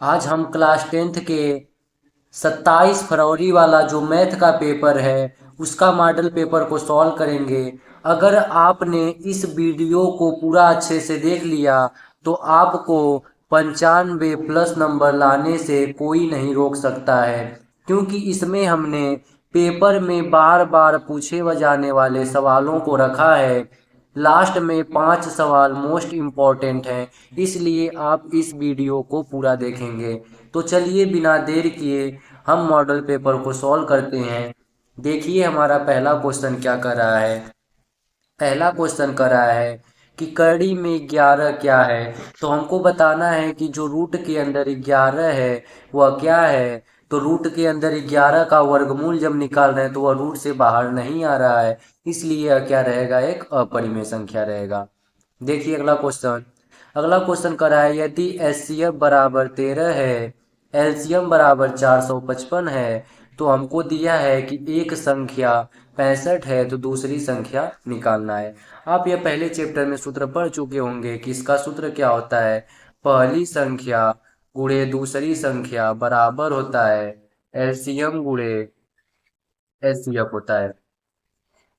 आज हम class 10th के 27 फरवरी वाला जो मैथ का पेपर है उसका मॉडल पेपर को सॉल्व करेंगे। अगर आपने इस वीडियो को पूरा अच्छे से देख लिया तो आपको 95 प्लस नंबर लाने से कोई नहीं रोक सकता है, क्योंकि इसमें हमने पेपर में बार बार पूछे जाने वाले सवालों को रखा है। लास्ट में 5 सवाल मोस्ट इम्पॉर्टेंट हैं, इसलिए आप इस वीडियो को पूरा देखेंगे। तो चलिए बिना देर किए हम मॉडल पेपर को सॉल्व करते हैं। देखिए हमारा पहला क्वेश्चन क्या कर रहा है। पहला क्वेश्चन कर रहा है कि कड़ी में 11 क्या है। तो हमको बताना है कि जो रूट के अंदर 11 है वह क्या है। तो रूट के अंदर 11 का वर्गमूल जब निकाल रहे हैं तो वह रूट से बाहर नहीं आ रहा है, इसलिए यह क्या रहेगा, एक अपरिमेय संख्या रहेगा। देखिए अगला क्वेश्चन। अगला क्वेश्चन कर रहा है यदि एचसीएफ बराबर 13 है, एलसीएम बराबर 455 है, तो हमको दिया है कि एक संख्या 65 है तो दूसरी संख्या निकालना है। आप यह पहले चैप्टर में सूत्र पढ़ चुके होंगे कि इसका सूत्र क्या होता है। पहली संख्या गुणे दूसरी संख्या बराबर होता है एलसीएम गुणे एचसीएफ होता है।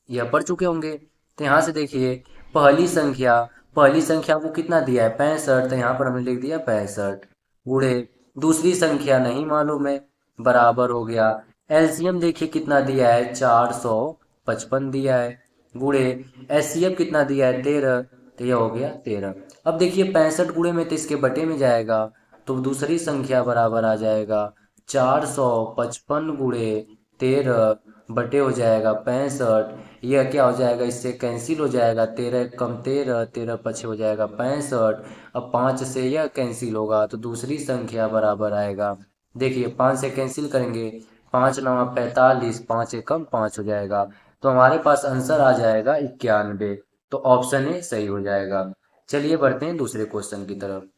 यह पढ़ चुके होंगे। तो यहाँ से देखिए पहली संख्या को कितना दिया है 65, तो यहाँ पर हमने लिख दिया 65 गुणे दूसरी संख्या नहीं मालूम है, बराबर हो गया। एलसीएम देखिए कितना दिया है 455 दिया है, गुणे एचसीएफ कितना दिया है 13, तो यह हो गया 13। अब देखिए 65 गुणे में तो इसके बटे में जाएगा, तो दूसरी संख्या बराबर आ जाएगा 455 गुणे 13 बटे हो जाएगा 65। यह क्या हो जाएगा, इससे कैंसिल हो जाएगा, 13 कम 13, 13 पछे हो जाएगा 65। अब 5 से यह कैंसिल होगा तो दूसरी संख्या बराबर आएगा। देखिए 5 से कैंसिल करेंगे, 5 9 45, 5 एकम 5 हो जाएगा। तो हमारे पास आंसर आ जाएगा 91। तो ऑप्शन ए सही हो जाएगा। चलिए बढ़ते हैं दूसरे क्वेश्चन की तरफ।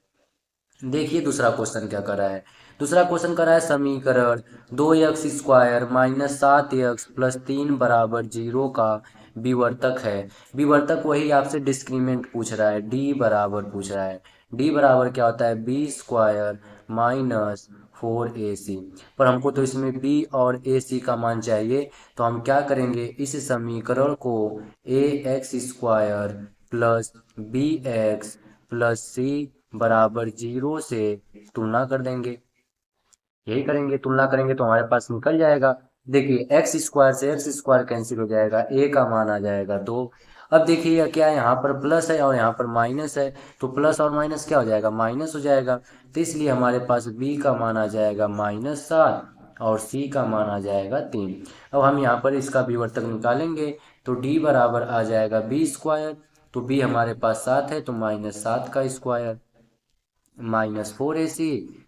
देखिए दूसरा क्वेश्चन क्या कर रहा है। दूसरा क्वेश्चन कर रहा है समीकरण 2x² माइनस 7x प्लस 3 बराबर 0 का विवर्तक है। विवर्तक वही आपसे डिस्क्रीमेंट पूछ रहा है, डी बराबर पूछ रहा है। डी बराबर क्या होता है b² माइनस 4ac। पर हमको तो इसमें b और ac का मान चाहिए, तो हम क्या करेंगे, इस समीकरण को ax² प्लस bx प्लस सी बराबर 0 से तुलना कर देंगे। यही करेंगे, तुलना करेंगे तो हमारे पास निकल जाएगा। देखिए x² से x² कैंसिल हो जाएगा, a का मान आ जाएगा 2। अब देखिए यह क्या है, यहाँ पर प्लस है और यहाँ पर माइनस है, तो प्लस और माइनस क्या हो जाएगा, माइनस हो जाएगा। तो इसलिए हमारे पास b का मान आ जाएगा -7 और c का मान आ जाएगा 3। अब हम यहाँ पर इसका विवर्तक निकालेंगे, तो d बराबर आ जाएगा b²। तो b हमारे पास 7 है तो -7 का स्क्वायर -4ac।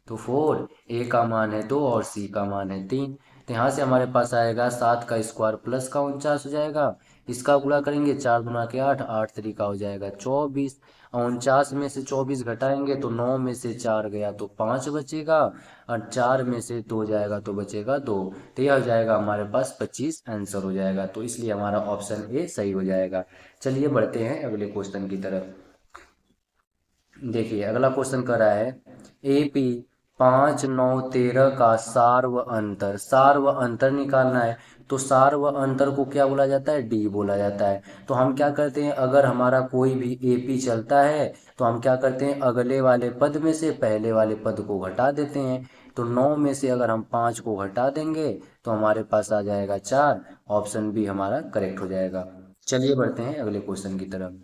तो 4, a का मान है 2 और c का मान है 3। तो यहाँ से हमारे पास आएगा 7 का स्क्वायर प्लस का 49 हो जाएगा। इसका गुणा करेंगे 4 दूना के 8, 8 तरीका हो जाएगा 24। 49 में से 24 घटाएंगे तो 9 में से 4 गया तो 5 बचेगा, और 4 में से 2 जाएगा तो बचेगा 2। तो यह हो जाएगा हमारे पास 25 आंसर हो जाएगा। तो इसलिए हमारा ऑप्शन ए सही हो जाएगा। चलिए बढ़ते हैं अगले क्वेश्चन की तरफ। देखिए अगला क्वेश्चन कर रहा है AP 5 9 13 का सार व अंतर। सार व अंतर निकालना है, तो सार व अंतर को क्या बोला जाता है, डी बोला जाता है। तो हम क्या करते हैं, अगर हमारा कोई भी AP चलता है तो हम क्या करते हैं, अगले वाले पद में से पहले वाले पद को घटा देते हैं। तो 9 में से अगर हम 5 को घटा देंगे तो हमारे पास आ जाएगा 4। ऑप्शन बी हमारा करेक्ट हो जाएगा। चलिए बढ़ते हैं अगले क्वेश्चन की तरफ।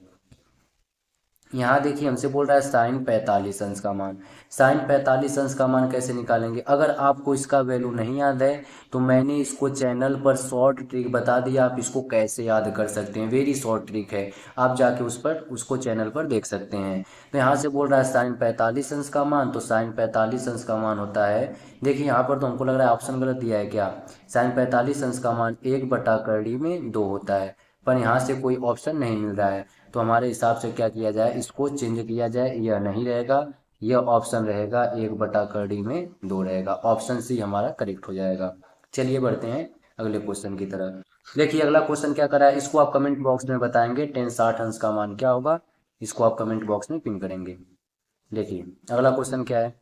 यहाँ देखिए हमसे बोल रहा है साइन 45 अंश का मान। साइन 45 अंश का मान कैसे निकालेंगे। अगर आपको इसका वैल्यू नहीं याद है तो मैंने इसको चैनल पर शॉर्ट ट्रिक बता दिया, आप इसको कैसे याद कर सकते हैं, वेरी शॉर्ट ट्रिक है। आप जाके उसको चैनल पर देख सकते हैं। तो यहाँ से बोल रहा है साइन 45 अंश का मान, तो साइन 45 अंश का मान होता है, देखिए यहाँ पर तो हमको लग रहा है ऑप्शन गलत दिया है क्या। साइन 45 अंश का मान 1/2 होता है, पर यहाँ से कोई ऑप्शन नहीं मिल रहा है। तो हमारे हिसाब से क्या किया जाए, इसको चेंज किया जाए। यह नहीं रहेगा, यह ऑप्शन रहेगा 1/2 रहेगा। ऑप्शन सी हमारा करेक्ट हो जाएगा। चलिए बढ़ते हैं अगले क्वेश्चन की तरफ। देखिए अगला क्वेश्चन क्या करा है, इसको आप कमेंट बॉक्स में बताएंगे 1060 अंश का मान क्या होगा। इसको आप कमेंट बॉक्स में पिन करेंगे। देखिए अगला क्वेश्चन क्या है,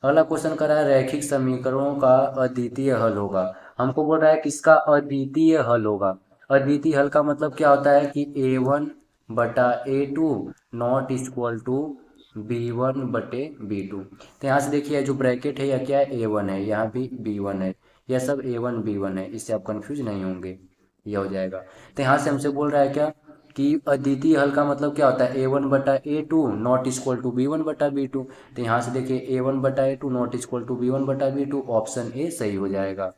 अगला क्वेश्चन कर रहा है रैखिक समीकरणों का अद्वितीय हल होगा। हमको बोल रहा है किसका अद्वितीय हल होगा। अद्वितीय हल का मतलब क्या होता है कि A1/A2 not equal to B1/B2। तो यहाँ से देखिए जो ब्रैकेट है यह क्या है, A1 है, यहाँ भी B1 है, यह सब A1 B1 है, इससे आप कंफ्यूज नहीं होंगे, यह हो जाएगा। तो यहाँ से हमसे बोल रहा है क्या कि अद्वितीय हल का मतलब क्या होता है, A1/A2 not equal to B1/B2। तो यहाँ से देखिए A1/A2 not equal to B1/B2, option a सही हो जाएगा।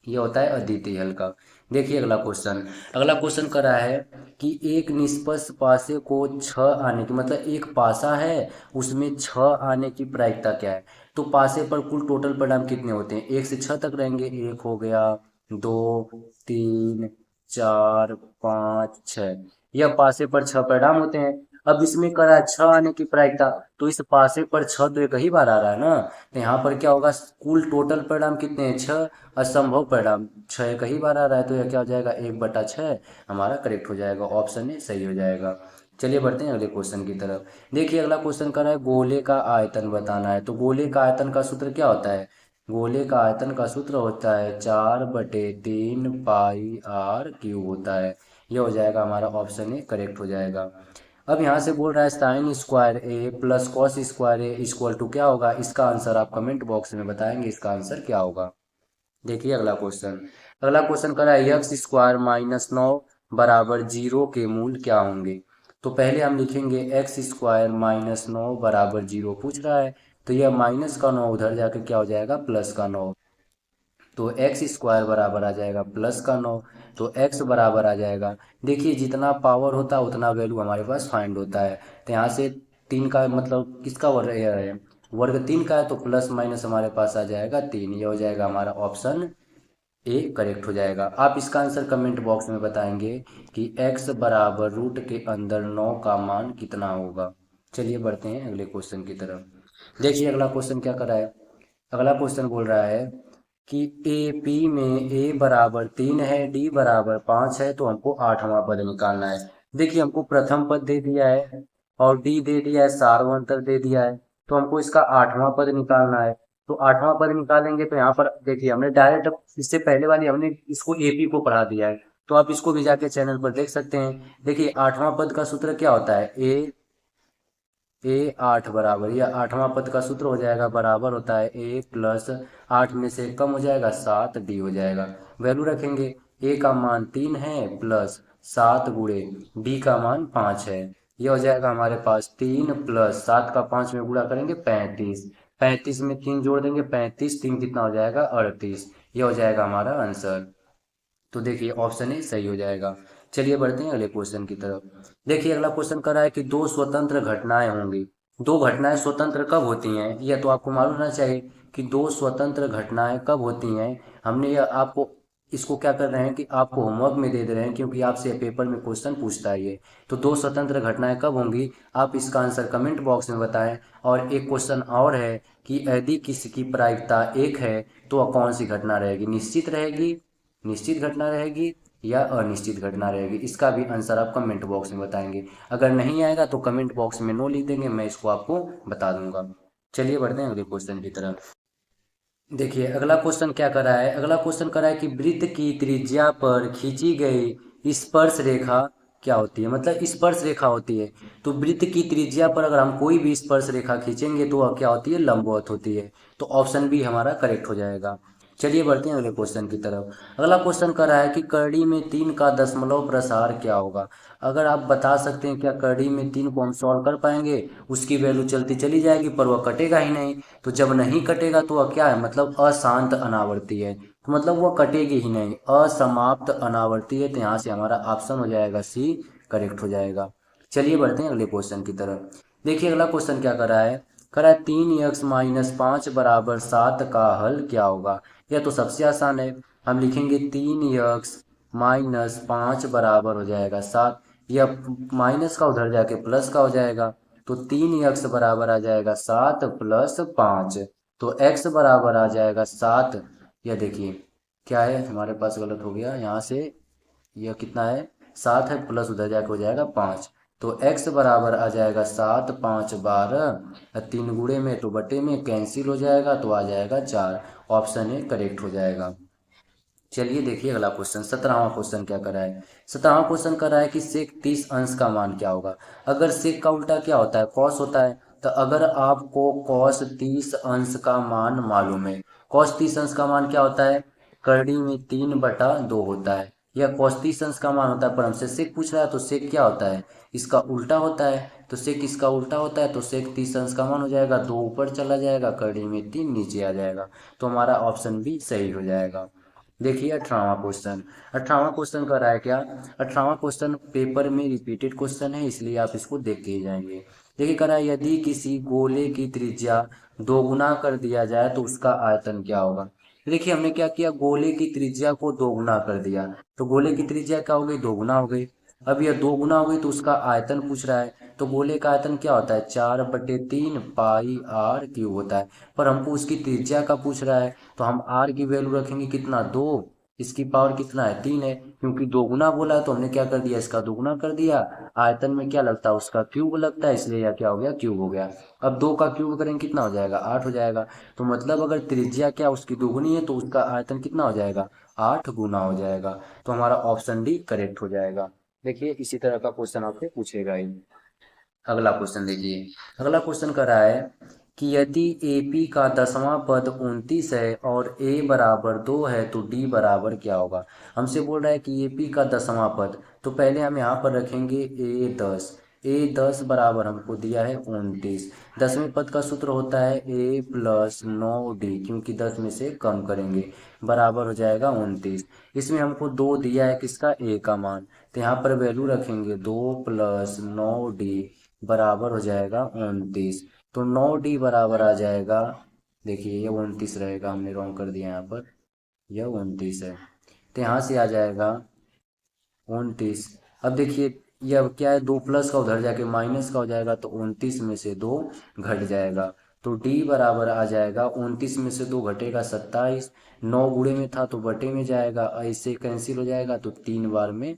ये होता है अद्वितीय हल का। देखिए अगला क्वेश्चन। अगला क्वेश्चन कर रहा है कि एक निष्पक्ष पासे को छः आने की, मतलब एक पासा है उसमें छः आने की प्रायिकता क्या है। तो पासे पर कुल टोटल परिणाम कितने होते हैं, एक से छः तक रहेंगे, एक हो गया, दो, तीन, चार, पाँच, छः, यह पासे पर छः परिणाम होते हैं। अब इसमें करा छः आने की प्रायिकता, तो इस पासे पर छः तो एक ही बार आ रहा है ना, तो यहाँ पर क्या होगा, कुल टोटल परिणाम कितने हैं, छः, असंभव परिणाम छः कई बार आ रहा है, तो यह क्या हो जाएगा, 1/6 हमारा करेक्ट हो जाएगा, ऑप्शन ए सही हो जाएगा। चलिए बढ़ते हैं अगले क्वेश्चन की तरफ। देखिए अगला क्वेश्चन कर रहा है गोले का आयतन बताना है। तो गोले का आयतन का सूत्र क्या होता है, गोले का आयतन का सूत्र होता है 4/3 पाई r क्यूब होता है। यह हो जाएगा हमारा, ऑप्शन ए करेक्ट हो जाएगा। अब यहाँ से बोल रहा है sine square a plus cos square a equal to क्या होगा, इसका आंसर आप कमेंट बॉक्स में बताएंगे, इसका आंसर क्या होगा। देखिए अगला क्वेश्चन। अगला क्वेश्चन कर रहा है x² - 9 = 0 के मूल क्या होंगे। तो पहले हम लिखेंगे x² - 9 = 0 पूछ रहा है, तो यह माइनस का 9 उधर जाकर क्या हो जाएगा, प्लस का 9, तो x² बराबर आ जाएगा प्लस का 9, तो x बराबर आ जाएगा। देखिए जितना पावर होता है उतना वैल्यू हमारे पास फाइंड होता है। तो यहाँ से 3 का मतलब किसका वर्ग है, वर्ग 3 का है, तो प्लस माइनस हमारे पास आ जाएगा 3, ये हो जाएगा हमारा ऑप्शन ए करेक्ट हो जाएगा। आप इसका आंसर कमेंट बॉक्स में बताएंगे कि x बराबर रूट के अंदर 9 का मान कितना होगा। चलिए बढ़ते हैं अगले क्वेश्चन की तरफ। देखिए अगला क्वेश्चन क्या कर रहा है। अगला क्वेश्चन बोल रहा है कि ए पी में ए बराबर 3 है, डी बराबर 5 है, तो हमको आठवां पद निकालना है। देखिए हमको प्रथम पद दे दिया है और डी दे दिया है, सार्वंतर दे दिया है, तो हमको इसका आठवां पद निकालना है। तो आठवां पद निकालेंगे तो यहाँ पर देखिए हमने डायरेक्ट इससे पहले वाली हमने इसको एपी को पढ़ा दिया है, तो आप इसको भी जाके चैनल पर देख सकते हैं। देखिए आठवां पद का सूत्र क्या होता है, ए 8 बराबर, यह आठवां पद का सूत्र हो जाएगा, बराबर होता है ए प्लस 8 में से कम हो जाएगा 7 डी हो जाएगा। वैल्यू रखेंगे, ए का मान 3 है प्लस 7 गुणे डी का मान 5 है, यह हो जाएगा हमारे पास 3 प्लस 7 का 5 में गुणा करेंगे 35, 35 में 3 जोड़ देंगे 35, 3 कितना हो जाएगा 38, यह हो जाएगा हमारा आंसर। तो देखिए ऑप्शन ए सही हो जाएगा। चलिए बढ़ते हैं अगले क्वेश्चन की तरफ। देखिए अगला क्वेश्चन कर रहा है कि दो स्वतंत्र घटनाएं होंगी। दो घटनाएं स्वतंत्र कब होती हैं, यह तो आपको मालूम होना चाहिए कि दो स्वतंत्र घटनाएं कब होती हैं। हमने यह आपको इसको क्या कर रहे हैं कि आपको होमवर्क में दे रहे हैं, क्योंकि आपसे पेपर में क्वेश्चन पूछता है ये। तो दो स्वतंत्र घटनाएं कब होंगी, आप इसका आंसर कमेंट बॉक्स में बताएं। और एक क्वेश्चन और है कि यदि किसी की प्रायिकता 1 है तो वह कौन सी घटना रहेगी, निश्चित रहेगी, निश्चित घटना रहेगी या अनिश्चित घटना रहेगी, इसका भी आंसर आप कमेंट बॉक्स में बताएंगे। अगर नहीं आएगा तो कमेंट बॉक्स में नो लिख देंगे, मैं इसको आपको बता दूंगा। चलिए बढ़ते हैं अगले क्वेश्चन की तरफ। देखिए अगला क्वेश्चन क्या कर रहा है। अगला क्वेश्चन कर रहा है कि वृत्त की त्रिज्या पर खींची गई स्पर्श रेखा क्या होती है, मतलब स्पर्श रेखा होती है। तो वृत्त की त्रिज्या पर अगर हम कोई भी स्पर्श रेखा खींचेंगे तो वह क्या होती है, लंबवत होती है। तो ऑप्शन बी हमारा करेक्ट हो जाएगा। चलिए बढ़ते हैं अगले क्वेश्चन की तरफ। अगला क्वेश्चन कर रहा है कि कड़ी में 3 का दशमलव प्रसार क्या होगा। अगर आप बता सकते हैं क्या कड़ी में 3 को हम सॉल्व कर पाएंगे, उसकी वैल्यू चलती चली जाएगी पर वह कटेगा ही नहीं। तो जब नहीं कटेगा तो वह क्या है, मतलब अशांत अनावर्ती है, तो मतलब वह कटेगी ही नहीं, असमाप्त अनावर्ती है। तो यहाँ से हमारा ऑप्शन हो जाएगा सी करेक्ट हो जाएगा। चलिए बढ़ते हैं अगले क्वेश्चन की तरफ। देखिए अगला क्वेश्चन क्या कर रहा है। कर रहा है 3x - 5 = 7 का हल क्या होगा। यह तो सबसे आसान है, हम लिखेंगे 3x - 5 बराबर हो जाएगा 7, यह माइनस का उधर जाके प्लस का हो जाएगा, तो 3x बराबर आ जाएगा 7 + 5, तो x बराबर आ जाएगा 7। यह देखिए क्या है, हमारे पास गलत हो गया यहाँ से, यह कितना है 7 है, प्लस उधर जाके हो जाएगा 5, तो x बराबर आ जाएगा 7 5 12, 3 गुणे में तो बटे में कैंसिल हो जाएगा तो आ जाएगा 4। ऑप्शन ए करेक्ट हो जाएगा। चलिए देखिए अगला क्वेश्चन, 17वां क्वेश्चन क्या करा है। 17वां क्वेश्चन करा है कि सेक 30 अंश का मान क्या होगा। अगर सेक का उल्टा क्या होता है, कॉस होता है। तो अगर आपको कॉस 30 अंश का मान मालूम है, कॉस 30 अंश का मान क्या होता है, करड़ी में 3/2 होता है। यह कॉस 30 अंश का मान होता है, पर हमसे सेक पूछ रहा है तो सेक क्या होता है, इसका उल्टा होता है। तो सेक इसका उल्टा होता है तो सेक 30 अंश का मान हो जाएगा 2 ऊपर चला जाएगा, करड़ी में 3 नीचे आ जाएगा। तो हमारा ऑप्शन बी सही हो जाएगा। देखिए 18वां क्वेश्चन। 18वां क्वेश्चन कर रहा है क्या, 18वां क्वेश्चन पेपर में रिपीटेड क्वेश्चन है, इसलिए आप इसको देख के ही जाएंगे। देखिए कर रहा है, यदि किसी गोले की त्रिज्या दोगुना कर दिया जाए तो उसका आयतन क्या होगा। देखिए हमने क्या किया, गोले की त्रिज्या को दोगुना कर दिया, तो गोले की त्रिज्या क्या हो गई, दोगुना हो गई। अब यह दोगुना हो गई तो उसका आयतन पूछ रहा है। तो गोले का आयतन क्या होता है, 4/3 पाई आर क्यूब होता है। पर हमको उसकी त्रिज्या का पूछ रहा है, तो हम आर की वैल्यू रखेंगे कितना, 2। इसकी पावर कितना है, 3 है, क्योंकि दोगुना बोला है तो हमने क्या कर दिया, इसका दोगुना कर दिया। आयतन में क्या लगता है, उसका क्यूब लगता है, इसलिए यह क्या हो गया, क्यूब हो गया। अब 2 का क्यूब करेंगे कितना हो जाएगा, 8 हो जाएगा। तो मतलब अगर त्रिज्या क्या उसकी दोगुनी है तो उसका आयतन कितना हो जाएगा, 8 गुना हो जाएगा। तो हमारा ऑप्शन डी करेक्ट हो जाएगा। देखिए इसी तरह का क्वेश्चन आपसे पूछेगा ही। अगला क्वेश्चन देखिए, अगला क्वेश्चन कर रहा है कि यदि AP का 10वां पद 29 है और A बराबर 2 है तो D बराबर क्या होगा। हमसे बोल रहा है कि AP का 10वां पद, तो पहले हम यहाँ पर रखेंगे A10 बराबर हमको दिया है 29। 10वें पद का सूत्र होता है A प्लस 9D, क्योंकि 10 में से कम करेंगे, बराबर हो जाएगा 29। इसमें हमको 2 दिया है किसका, A का मान, तो यहाँ पर वैल्यू रखेंगे 2 प्लस 9D बराबर हो जाएगा 29। तो 9D बराबर आ जाएगा, देखिए ये 29 रहेगा, हमने रॉन्ग कर दिया यहाँ पर, यह 29 है। तो यहाँ से आ जाएगा 29। अब देखिए यह क्या है, 2 प्लस का उधर जाके माइनस का हो जाएगा, तो 29 में से 2 घट जाएगा। तो डी बराबर आ जाएगा 29 में से 2 घटेगा 27। 9 गुणे में था तो बटे में जाएगा, ऐसे कैंसिल हो जाएगा, तो 3 बार में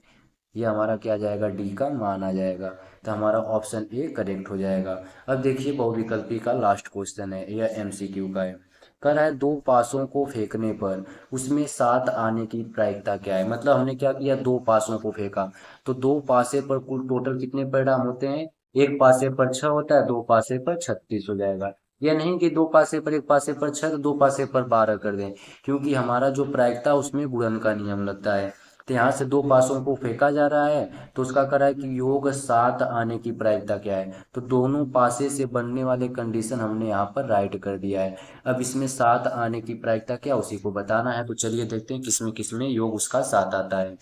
ये हमारा क्या आ जाएगा, डी का मान आ जाएगा। तो हमारा ऑप्शन ए करेक्ट हो जाएगा। अब देखिए बहुविकल्पी का लास्ट क्वेश्चन है, यह एमसीक्यू का है। कह रहा है 2 पासों को फेंकने पर उसमें 7 आने की प्रायिकता क्या है। मतलब हमने क्या किया, 2 पासों को फेंका, तो 2 पासे पर कुल टोटल कितने परिणाम होते हैं, एक पासे पर 6 होता है, 2 पासे पर 36 हो जाएगा। यह नहीं कि 2 पासे पर, एक पासे पर 6 तो 2 पासे पर 12 कर दें, क्योंकि हमारा जो प्रायिकता उसमें गुणन का नियम लगता है। तो यहाँ से 2 पासों को फेंका जा रहा है, तो उसका कह रहा है कि योग 7 आने की प्रायिकता क्या है। तो दोनों पासे से बनने वाले कंडीशन हमने यहाँ पर राइट कर दिया है। अब इसमें 7 आने की प्रायिकता क्या, उसी को बताना है। तो चलिए देखते हैं किसमें किसमें योग उसका 7 आता है।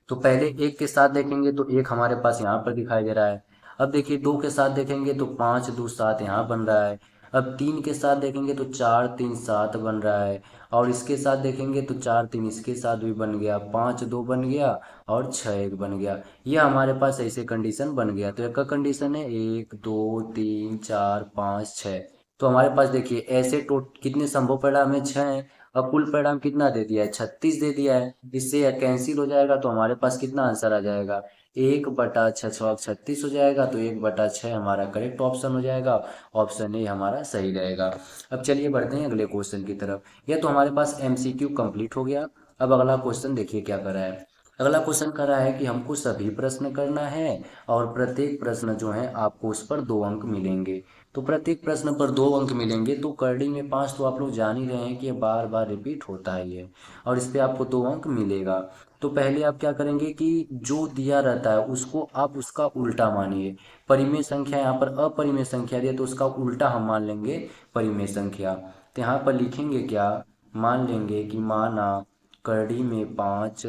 तो पहले एक के साथ देखेंगे तो एक हमारे पास यहाँ पर दिखाई दे रहा है। अब देखिए 2 के साथ देखेंगे तो 5 2 7 यहाँ बन रहा है। अब 3 के साथ देखेंगे तो 4 3 7 बन रहा है। और इसके साथ देखेंगे तो 4 3 इसके साथ भी बन गया, 5 2 बन गया, और 6 1 बन गया। ये हमारे पास ऐसे कंडीशन बन गया। तो एक का कंडीशन है 1 2 3 4 5 6। तो हमारे पास देखिए ऐसे टोट कितने संभव परिणाम है, 6 हैं। अब कुल परिणाम कितना दे दिया है, 36 दे दिया है। इससे यह कैंसिल हो जाएगा, तो हमारे पास कितना आंसर आ जाएगा, 1/6 36 हो जाएगा। तो 1/6 हमारा करेक्ट ऑप्शन हो जाएगा। ऑप्शन ए हमारा सही रहेगा। अब चलिए बढ़ते हैं अगले क्वेश्चन की तरफ। यह तो हमारे पास एमसीक्यू कंप्लीट हो गया। अब अगला क्वेश्चन देखिए क्या कर रहा है। अगला क्वेश्चन कर रहा है कि हमको सभी प्रश्न करना है, और प्रत्येक प्रश्न जो है आपको उस पर 2 अंक मिलेंगे। तो प्रत्येक प्रश्न पर 2 अंक मिलेंगे, तो करड़ी में 5 तो आप लोग जान ही रहे हैं कि ये बार बार रिपीट होता है ये, और इस पे आपको 2 अंक मिलेगा। तो पहले आप क्या करेंगे कि जो दिया रहता है उसको आप उसका उल्टा मानिए। परिमेय संख्या यहाँ पर अपरिमेय संख्या दिया तो उसका उल्टा हम मान लेंगे परिमेय संख्या। तो यहाँ पर लिखेंगे क्या, मान लेंगे कि माना करड़ी में 5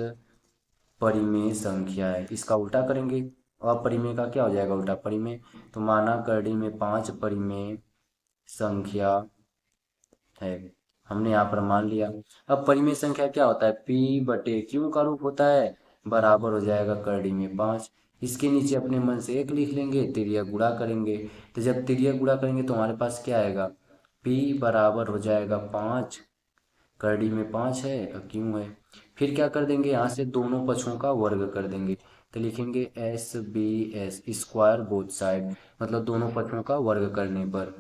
परिमेय संख्या है, इसका उल्टा करेंगे। अपरिमेय का क्या हो जाएगा, उल्टा परिमेय। तो माना करड़ी में 5 परिमेय संख्या है, हमने यहाँ पर मान लिया। अब परिमेय संख्या क्या होता है, P/Q का रूप होता है, बराबर हो जाएगा करड़ी में 5। इसके नीचे अपने मन से 1 लिख लेंगे, तिर्यक गुणा करेंगे। तो जब तिर्यक गुणा करेंगे तो हमारे पास क्या आएगा, P बराबर हो जाएगा 5, करड़ी में 5 है और क्यों है। फिर क्या कर देंगे, यहाँ से दोनों पक्षों का वर्ग कर देंगे। तो लिखेंगे s b s square both side, मतलब दोनों पक्षों का वर्ग करने पर।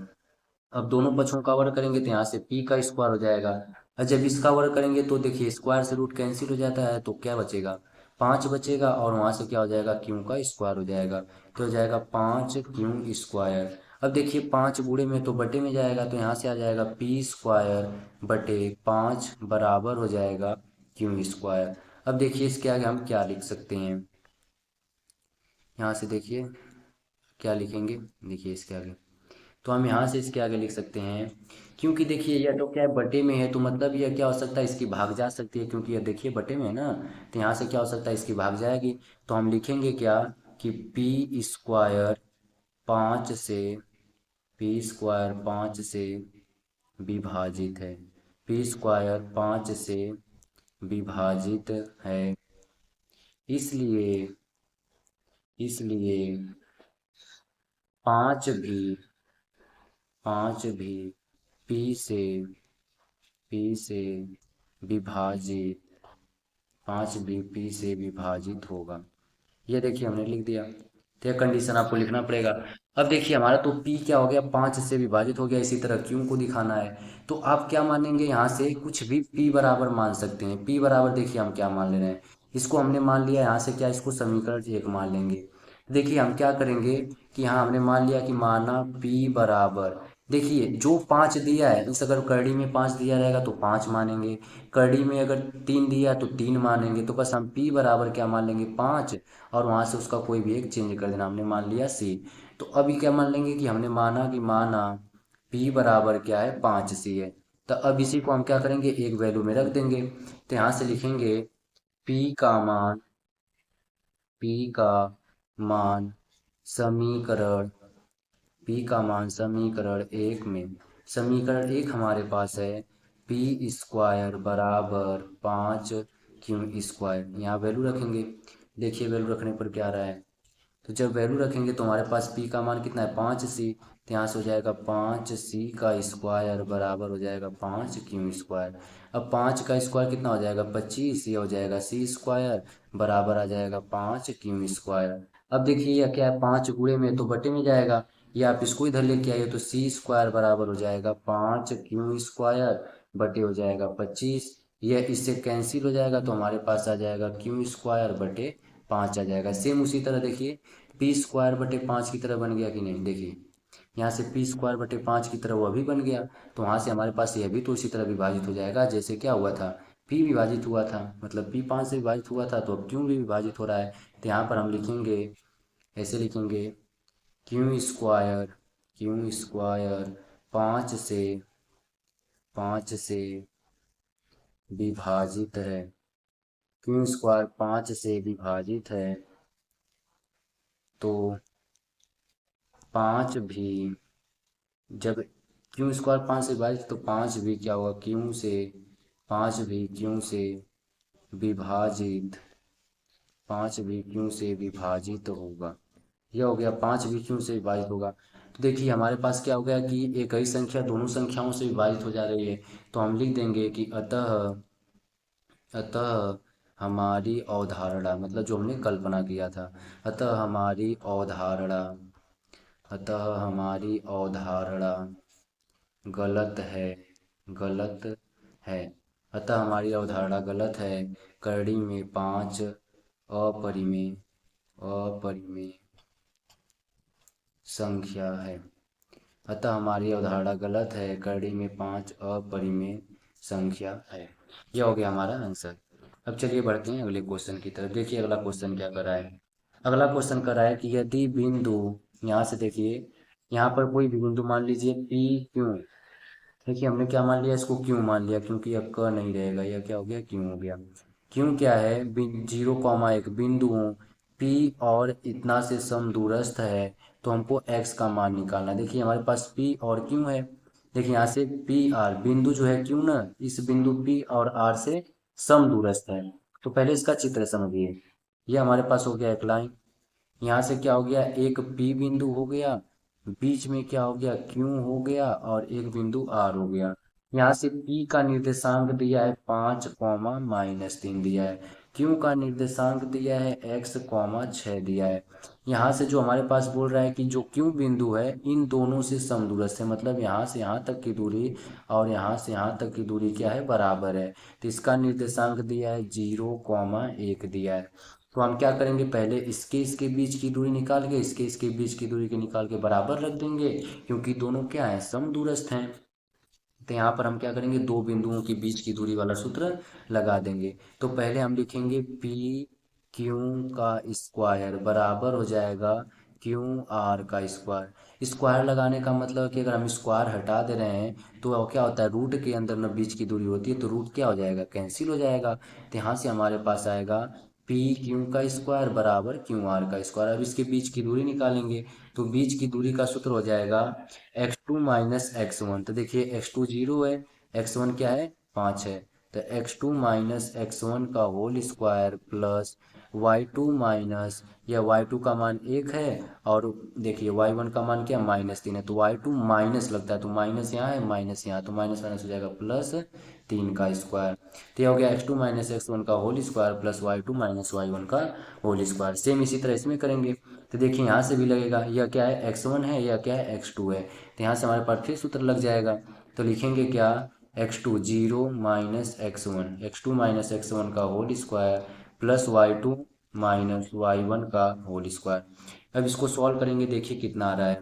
अब दोनों पक्षों का वर्ग करेंगे तो यहाँ से पी का स्क्वायर हो जाएगा, और जब इसका वर्ग करेंगे तो देखिए स्क्वायर से रूट कैंसिल हो जाता है, तो क्या बचेगा, 5 बचेगा, और वहाँ से क्या हो जाएगा, क्यू का स्क्वायर हो जाएगा, तो हो जाएगा 5 क्यू स्क्वायर। अब देखिए 5 गुणे में तो बटे में जाएगा, तो यहाँ से आ जाएगा पी स्क्वायर बटे 5 बराबर हो जाएगा क्यू स्क्वायर। अब देखिए इसके आगे हम क्या लिख सकते हैं, यहाँ से देखिए क्या लिखेंगे, देखिए इसके आगे, तो हम यहाँ से इसके आगे लिख सकते हैं, क्योंकि देखिए यह तो क्या है बटे में है, तो मतलब यह क्या हो सकता है, इसकी भाग जा सकती है, क्योंकि यह देखिए बटे में है ना, तो यहाँ से क्या हो सकता है, इसकी भाग जाएगी। तो हम लिखेंगे क्या कि पी स्क्वायर 5 से, पी स्क्वायर 5 से विभाजित है, पी स्क्वायर 5 से विभाजित है, इसलिए इसलिए 5 भी 5 भी पी से पी से विभाजित 5 भी पी से विभाजित होगा। ये देखिए हमने लिख दिया, तो यह कंडीशन आपको लिखना पड़ेगा। अब देखिए हमारा तो पी क्या हो गया, 5 से विभाजित हो गया, इसी तरह क्यू को दिखाना है, तो आप क्या मानेंगे, यहाँ से कुछ भी पी बराबर मान सकते हैं। पी बराबर देखिए हम क्या मान ले रहे हैं, इसको हमने मान लिया, यहाँ से क्या इसको समीकरण 1 मान लेंगे। देखिए हम क्या करेंगे कि यहाँ हमने मान लिया कि माना पी बराबर, देखिए जो 5 दिया है, इस अगर करड़ी में 5 दिया रहेगा तो 5 मानेंगे, करड़ी में अगर 3 दिया तो 3 मानेंगे, तो बस हम पी बराबर क्या मान लेंगे, 5, और वहाँ से उसका कोई भी एक चेंज कर देना, हमने मान लिया सी। तो अभी क्या मान लेंगे कि हमने माना कि माना पी बराबर क्या है, 5 सी है, तो अब इसी को हम क्या करेंगे, एक वैल्यू में रख देंगे, तो यहाँ से लिखेंगे पी का मान, पी का मान समीकरण, पी का मान समीकरण 1 में, समीकरण 1 हमारे पास है पी स्क्वायर बराबर 5 क्यू स्क्वायर, यहाँ वैल्यू रखेंगे। देखिए वैल्यू रखने पर क्या आ रहा है, तो जब वैल्यू रखेंगे तो हमारे पास पी का मान कितना है, 5 सी, तो यहाँ से हो जाएगा 5 सी का स्क्वायर बराबर हो जाएगा 5 क्यू स्क्वायर। अब 5 का स्क्वायर कितना हो जाएगा, 25, ये हो जाएगा सी स्क्वायर बराबर आ जाएगा 5 क्यू स्क्वायर। अब देखिए यह क्या है, 5 गुणे में तो बटे में जाएगा, ये आप इसको इधर लेके आइए, तो सी स्क्वायर बराबर हो जाएगा 5 क्यू स्क्वायर बटे हो जाएगा 25, यह इससे कैंसिल हो जाएगा, तो हमारे पास आ जाएगा क्यू स्क्वायर बटे 5 आ जाएगा। सेम उसी तरह देखिए पी स्क्वायर बटे 5 की तरह बन गया कि नहीं, देखिए यहाँ से पी स्क्वायर बटे 5 की तरह वह भी बन गया, तो वहाँ से हमारे पास यह भी तो इसी तरह विभाजित हो जाएगा, जैसे क्या हुआ था, पी विभाजित हुआ था, मतलब पी 5 से विभाजित हुआ था, तो अब क्यू भी विभाजित हो रहा है, तो यहाँ पर हम लिखेंगे, ऐसे लिखेंगे क्यू स्क्वायर, क्यू स्क्वायर 5 से विभाजित है, क्यू स्क्वायर 5 से विभाजित है, तो 5 भी, जब क्यू स्क्वायर 5 से विभाजित तो 5 भी क्या होगा, क्यू से, 5 भी क्यू से विभाजित, 5 भी क्यू से विभाजित होगा, यह हो गया 5 भी क्यू से विभाजित होगा। तो देखिए हमारे पास क्या हो गया कि एक ही संख्या दोनों संख्याओं से विभाजित हो जा रही है, तो हम लिख देंगे कि अतः, अतः हमारी अवधारणा, मतलब जो हमने कल्पना किया था, अतः हमारी अवधारणा, अतः हमारी अवधारणा गलत है, गलत है, अतः हमारी अवधारणा गलत है, करड़ी में 5 अपरिमेय, अपरिमेय संख्या है, अतः हमारी अवधारणा गलत है, करड़ी में 5 अपरिमेय संख्या है। यह हो गया हमारा आंसर। अब चलिए बढ़ते हैं अगले क्वेश्चन की तरफ। देखिए अगला क्वेश्चन क्या कर रहा है, अगला क्वेश्चन कर रहा है कि यदि बिंदु, यहाँ से देखिए यहाँ पर कोई भी बिंदु मान लीजिए पी क्यू, देखिए हमने क्या मान लिया, इसको क्यों मान लिया, क्योंकि यह क नहीं रहेगा, यह क्या हो गया, क्यों हो गया। क्यों क्या है, 0, 1 बिंदुओं P और इतना से समदूरस्थ है, तो हमको x का मान निकालना है। देखिए हमारे पास P और क्यों है, देखिए यहाँ से पी आर बिंदु जो है क्यों ना, इस बिंदु P और R से समदूरस्थ है, तो पहले इसका चित्र समझिए। यह हमारे पास हो गया एक लाइन, यहाँ से क्या हो गया, एक P बिंदु हो गया, बीच में क्या हो गया, Q हो गया, और एक बिंदु R हो गया। यहाँ से P का निर्देशांक दिया है 5, -3 दिया है, क्यू का निर्देशांक दिया है x, 6 दिया है। यहाँ से जो हमारे पास बोल रहा है कि जो क्यू बिंदु है इन दोनों से समदूरस्थ है, मतलब यहाँ से यहाँ तक की दूरी और यहाँ से यहाँ तक की दूरी क्या है, बराबर है। तो इसका निर्देशांक दिया है 0, 1 दिया है। तो हम क्या करेंगे, पहले इसके बीच की दूरी निकाल के इसके बीच की दूरी के निकाल के बराबर रख देंगे, क्योंकि दोनों क्या है, समदूरस्थ हैं। तो यहाँ पर हम क्या करेंगे, दो बिंदुओं के बीच की दूरी वाला सूत्र लगा देंगे। तो पहले हम लिखेंगे पी क्यू का स्क्वायर बराबर हो जाएगा क्यू आर का स्क्वायर। स्क्वायर लगाने का मतलब है कि अगर हम स्क्वायर हटा दे रहे हैं तो अब क्या होता है, रूट के अंदर न बीच की दूरी होती है तो रूट क्या हो जाएगा, कैंसिल हो जाएगा। तो यहाँ से हमारे पास आएगा पी क्यू का स्क्वायर बराबर क्यू आर का स्क्वायर। अब इसके बीच की दूरी निकालेंगे तो बीच की दूरी का सूत्र हो जाएगा x2 माइनस x1। तो देखिए x2 0 है, x1 क्या है, 5 है। तो x2 माइनस x1 का whole square plus y2 minus, या y2 का मान 1 है और देखिए y1 का मान क्या, -3 है। तो y2 माइनस लगता है तो माइनस यहाँ है माइनस यहाँ, तो माइनस माइनस हो जाएगा +3 का स्क्वायर। तो ये हो गया x2 माइनस x1 का whole square plus y2 minus y1 का होल स्क्वायर। सेम इसी तरह इसमें करेंगे। तो देखिए यहाँ से भी लगेगा, यह क्या है, x1 है, यह क्या है, x2 है। तो यहाँ से हमारे पास फिर सूत्र लग जाएगा। तो लिखेंगे क्या, x2 0 minus x1 minus x1 का whole square plus y2 minus y1 का होल स्क्वायर। अब इसको सॉल्व करेंगे, देखिए कितना आ रहा है।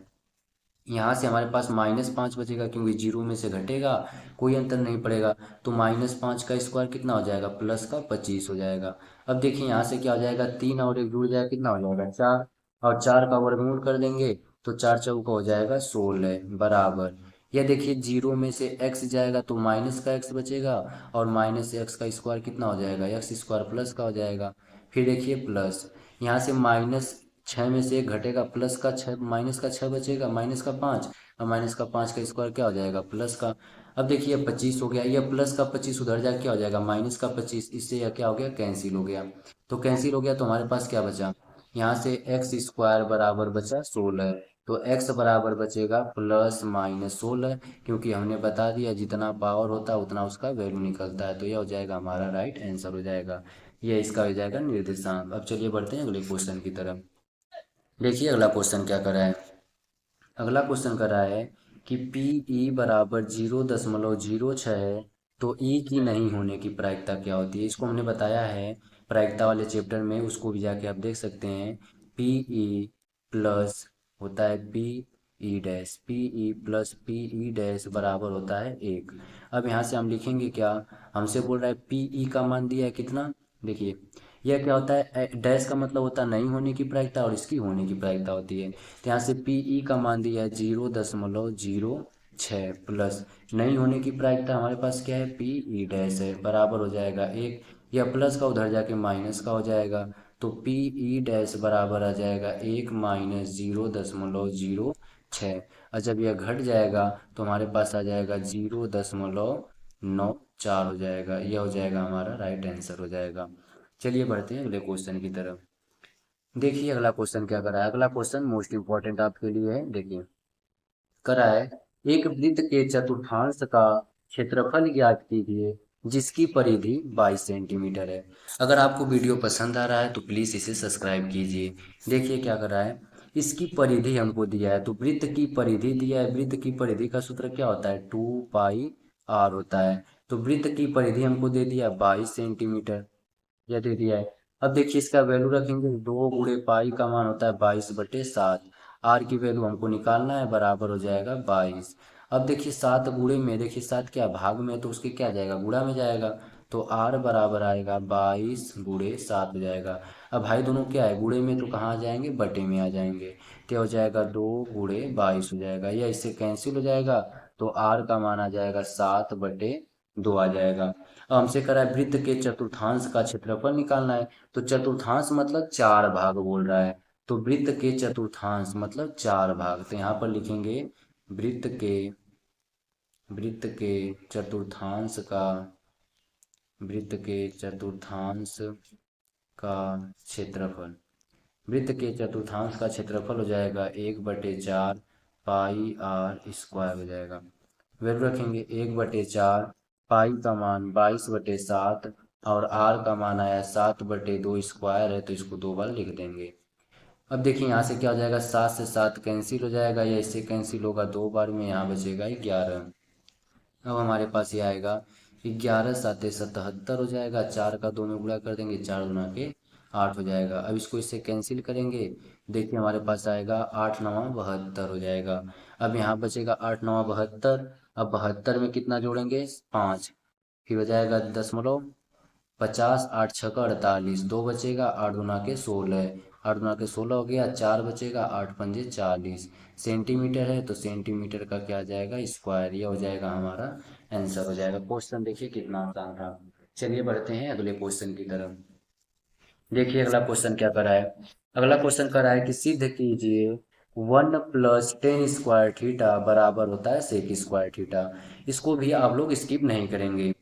यहाँ से हमारे पास -5 बचेगा क्योंकि जीरो में से घटेगा, कोई अंतर नहीं पड़ेगा। तो -5 का स्क्वायर कितना हो जाएगा, प्लस का 25 हो जाएगा। अब देखिए यहाँ से क्या हो जाएगा, 3 और 1 जुड़ जाएगा, कितना हो जाएगा 4, और 4 का वर्गमूल कर देंगे तो 4 चौका हो जाएगा 16 बराबर। यह देखिए जीरो में से x जाएगा तो माइनस का x बचेगा, और माइनस एक्स का स्क्वायर कितना हो जाएगा, एक्स स्क्वायर प्लस का हो जाएगा। फिर देखिए प्लस, यहाँ से -6 में से 1 घटेगा, प्लस का 6 माइनस का 6 बचेगा, माइनस का 5, और माइनस का 5 का स्क्वायर क्या हो जाएगा, प्लस का। अब देखिए 25 हो गया, यह प्लस का 25 उधर जाके क्या हो जाएगा, माइनस का 25, इससे यह क्या हो गया, कैंसिल हो गया। तो कैंसिल हो गया तो हमारे पास क्या बचा, यहाँ से एक्स स्क्वायर बराबर बचा 16। तो x बराबर बचेगा +-16, क्योंकि हमने बता दिया जितना पावर होता है उतना उसका वैल्यू निकलता है। तो यह हो जाएगा हमारा राइट आंसर हो जाएगा, यह इसका हो जाएगा निर्देशांक। अब चलिए बढ़ते हैं अगले क्वेश्चन की तरफ। देखिए अगला क्वेश्चन क्या कर रहा है, अगला क्वेश्चन कर रहा है कि पी ई बराबर 0.06 है तो ई की नहीं होने की प्रायिकता क्या होती है। इसको हमने बताया है प्रायिकता वाले चैप्टर में, उसको भी जाके आप देख सकते हैं। पी ई प्लस होता है P E dash, P E plus P E dash बराबर होता है 1। अब यहाँ से हम लिखेंगे क्या, हमसे बोल रहा है पी ई का मान दिया है कितना, देखिए यह क्या होता है, डैश का मतलब होता है नहीं होने की प्रायिकता और इसकी होने की प्रायिकता होती है। तो यहाँ से पी ई का मान दिया है 0.06 प्लस नहीं होने की प्रायिकता हमारे पास क्या है, पी ई डैश है, बराबर हो जाएगा 1। या प्लस का उधर जाके माइनस का हो जाएगा, तो पी ई डैश बराबर आ जाएगा 1 माइनस 0.06। और जब यह घट जाएगा तो हमारे पास आ जाएगा 0.94 हो जाएगा। यह हो जाएगा हमारा राइट आंसर हो जाएगा। चलिए बढ़ते हैं अगले क्वेश्चन की तरफ। देखिए अगला क्वेश्चन क्या करा है, अगला क्वेश्चन मोस्ट इंपॉर्टेंट आपके लिए है। देखिए करा है, एक वृत्त के चतुर्थांश का क्षेत्रफल ज्ञात कीजिए जिसकी परिधि 22 सेंटीमीटर है। अगर आपको वीडियो पसंद आ रहा है तो प्लीज़ इसे सब्सक्राइब कीजिए। देखिए क्या करा है, इसकी परिधि हमको दिया है, तो वृत्त की परिधि दिया है। वृत्त की परिधि का सूत्र क्या होता है, 2πr होता है। तो वृत्त की परिधि हमको दे दिया 22 सेंटीमीटर, यह दे दिया है। अब देखिए इसका वैल्यू रखेंगे, 2 × पाई का मान होता है 22/7। आर की वैल्यू हमको निकालना है, बराबर हो जाएगा 22। अब देखिए 7 गुणे में, देखिए 7 क्या भाग में है तो उसके क्या जाएगा, गुणा में जाएगा। तो आर बराबर आएगा 22 × 7 हो जाएगा। अब भाई दोनों क्या है, गुणे में तो कहाँ आ जाएंगे, बटे में आ जाएंगे। तो हो जाएगा 2 × 22 हो जाएगा, या इससे कैंसिल हो जाएगा। तो आर का मान आ जाएगा 7/2 आ जाएगा। अब हमसे करा है वृत्त के चतुर्थांश का क्षेत्रफल निकालना है। तो चतुर्थांश मतलब 4 भाग बोल रहा है, तो वृत्त के चतुर्थांश मतलब 4 भाग। तो यहाँ पर लिखेंगे वृत्त के चतुर्थांश का, वृत्त के चतुर्थांश का क्षेत्रफल, वृत्त के चतुर्थांश का क्षेत्रफल हो जाएगा 1/4 पाई आर स्क्वायर हो जाएगा। वैल्यू रखेंगे 1/4, पाई का मान 22/7 और आर का मान आया 7/2 स्क्वायर है, तो इसको 2 बार लिख देंगे। अब देखिए यहाँ से क्या हो जाएगा, 7 से 7 कैंसिल हो जाएगा या इससे कैंसिल होगा 2 बार में, यहाँ बचेगा 11। अब हमारे पास ये आएगा 11×7 = 77 हो जाएगा। 4 का 2 में गुणा कर देंगे, 4×2 = 8 हो जाएगा। अब इसको इससे कैंसिल करेंगे, देखिए हमारे पास आएगा 8×9 = 72 हो जाएगा। अब यहाँ बचेगा 8×9 = 72। अब 72 में कितना जोड़ेंगे, 5, फिर हो जाएगा 0.50, 8×6 = 48, 2 बचेगा, 8×2 = 16, 8×2 = 16 हो गया, 4 बचेगा, 8×5 = 40 सेंटीमीटर है, तो सेंटीमीटर का क्या आ जाएगा, स्क्वायर। ये हो जाएगा हमारा आंसर हो जाएगा। क्वेश्चन देखिए कितना आसान था। चलिए बढ़ते हैं अगले क्वेश्चन की तरफ। देखिए अगला क्वेश्चन क्या करा है। अगला क्वेश्चन करा है कि सिद्ध कीजिए 1 + tan² बराबर होता है sec²। इसको भी आप लोग स्किप नहीं करेंगे।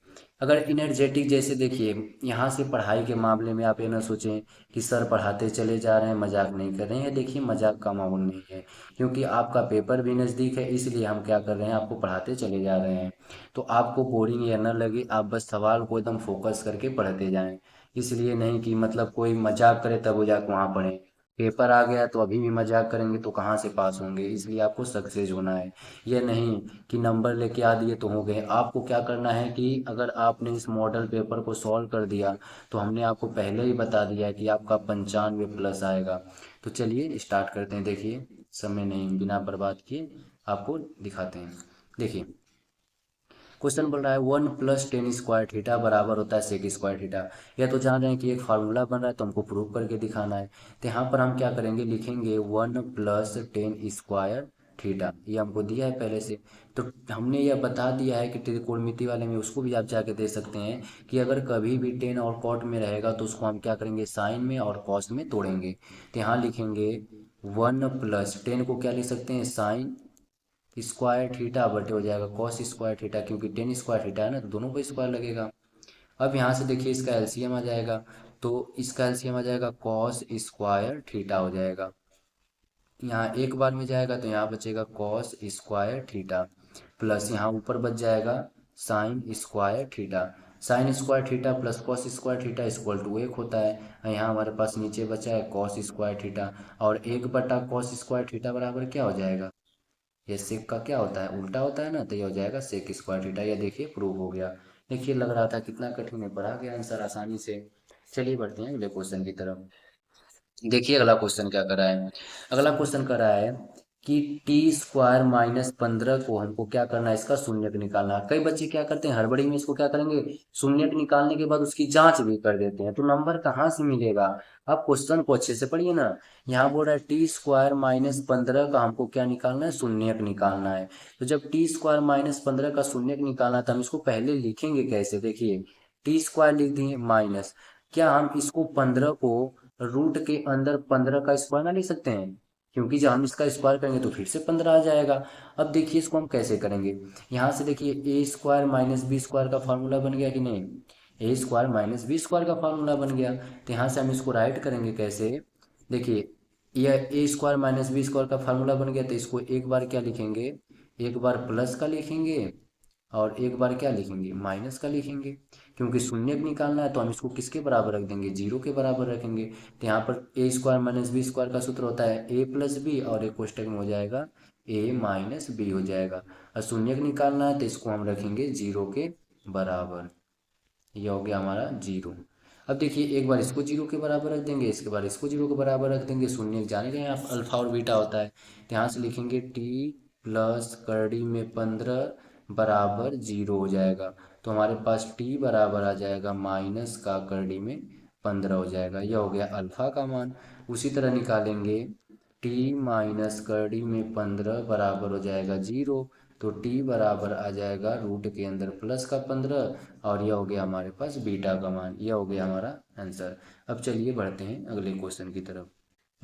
अगर इनर्जेटिक जैसे देखिए, यहाँ से पढ़ाई के मामले में आप ये ना सोचें कि सर पढ़ाते चले जा रहे हैं, मजाक नहीं कर रहे हैं। देखिए मजाक का माहौल नहीं है, क्योंकि आपका पेपर भी नज़दीक है, इसलिए हम क्या कर रहे हैं, आपको पढ़ाते चले जा रहे हैं। तो आपको बोरिंग या ना लगे, आप बस सवाल को एकदम फोकस करके पढ़ते जाएं। इसलिए नहीं कि मतलब कोई मजाक करे तब वो जाके वहाँ पढ़े। पेपर आ गया तो अभी भी मजाक करेंगे तो कहाँ से पास होंगे। इसलिए आपको सक्सेस होना है। ये नहीं कि नंबर लेके आ दिए तो हो गए। आपको क्या करना है कि अगर आपने इस मॉडल पेपर को सॉल्व कर दिया, तो हमने आपको पहले ही बता दिया है कि आपका 95+ आएगा। तो चलिए स्टार्ट करते हैं। देखिए समय नहीं बिना बर्बाद किए आपको दिखाते हैं। देखिए क्वेश्चन बोल रहा है 1 + tan² बराबर होता है sec²। यह तो जान रहे हैं कि एक फार्मूला बन रहा है, तो हमको प्रूव करके दिखाना है। तो यहाँ पर हम क्या करेंगे, लिखेंगे 1 + tan²। ये हमको दिया है पहले से, तो हमने यह बता दिया है कि त्रिकोणमिति वाले में, उसको भी आप जाके दे सकते हैं कि अगर कभी भी टेन और कॉट में रहेगा तो उसको हम क्या करेंगे, साइन में और कॉस में तोड़ेंगे। तो यहाँ लिखेंगे 1 + 10 को क्या लिख सकते हैं, साइन स्क्वायर थीटा बटे हो जाएगा कॉस स्क्वायर थीटा, क्योंकि टेन स्क्वायर थीटा है ना, तो दोनों को स्क्वायर लगेगा। अब यहाँ से देखिए इसका एलसीएम आ जाएगा, तो इसका एलसीएम आ जाएगा कॉस स्क्वायर थीटा हो जाएगा। यहाँ एक बार में जाएगा तो यहाँ बचेगा कॉस स्क्वायर थीटा, प्लस यहाँ ऊपर बच जाएगा sine square theta. Sine square theta plus cos square theta equal to 1 होता है। यहाँ हमारे पास नीचे बचा है कॉस स्क्वायर थीटा, और 1/cos² बराबर क्या हो जाएगा, ये सेक का क्या होता है, उल्टा होता है ना, तो ये हो जाएगा sec²। ये देखिए प्रूव हो गया। देखिए लग रहा था कितना कठिन है, पढ़ा गया आंसर आसानी से। चलिए बढ़ते हैं अगले क्वेश्चन की तरफ। देखिए अगला क्वेश्चन क्या करा है। अगला क्वेश्चन करा है कि t² - 15 को हमको क्या करना है, इसका शून्यक निकालना है। कई बच्चे क्या करते हैं, हड़बड़ी में इसको क्या करेंगे, शून्यक निकालने के बाद उसकी जांच भी कर देते हैं, तो नंबर कहाँ से मिलेगा। आप क्वेश्चन को अच्छे से पढ़िए ना। यहाँ बोल रहा है t² - 15 का हमको क्या निकालना है, शून्यक निकालना है। तो जब t² - 15 का शून्यक निकालना है, तो हम इसको पहले लिखेंगे कैसे, देखिए t² लिख दिए माइनस, क्या हम इसको 15 को रूट के अंदर 15 का स्क्वायर ना लिख सकते हैं, क्योंकि जब हम इसका स्क्वायर करेंगे तो फिर से 15 आ जाएगा। अब देखिए इसको हम कैसे करेंगे, यहाँ से देखिए a² - b² का फार्मूला बन गया कि नहीं, a² - b² का फार्मूला बन गया। तो यहाँ से हम इसको राइट करेंगे कैसे, देखिए यह a² - b² का फार्मूला बन गया, तो इसको एक बार क्या लिखेंगे, एक बार प्लस का लिखेंगे और एक बार क्या लिखेंगे, माइनस का लिखेंगे। क्योंकि शून्यक निकालना है तो हम इसको किसके बराबर रख देंगे, जीरो के बराबर रखेंगे। तो यहाँ पर a² - b² का सूत्र होता है a+b, और एक कोष्टक में हो जाएगा a - b हो जाएगा। और शून्यक निकालना है तो इसको हम रखेंगे जीरो के बराबर। ये हो गया हमारा जीरो। अब देखिए एक बार इसको जीरो के बराबर रख देंगे, इसके बाद इसको जीरो के बराबर रख देंगे। शून्य जाने रहे हैं आप, अल्फा और बीटा होता है। तो यहाँ से लिखेंगे t+15 बराबर जीरो हो जाएगा। तो हमारे पास t बराबर आ जाएगा -15 हो जाएगा। यह हो गया अल्फा का मान। उसी तरह निकालेंगे t−15 बराबर हो जाएगा जीरो, तो t बराबर आ जाएगा रूट के अंदर प्लस का 15, और यह हो गया हमारे पास बीटा का मान। यह हो गया हमारा आंसर। अब चलिए बढ़ते हैं अगले क्वेश्चन की तरफ।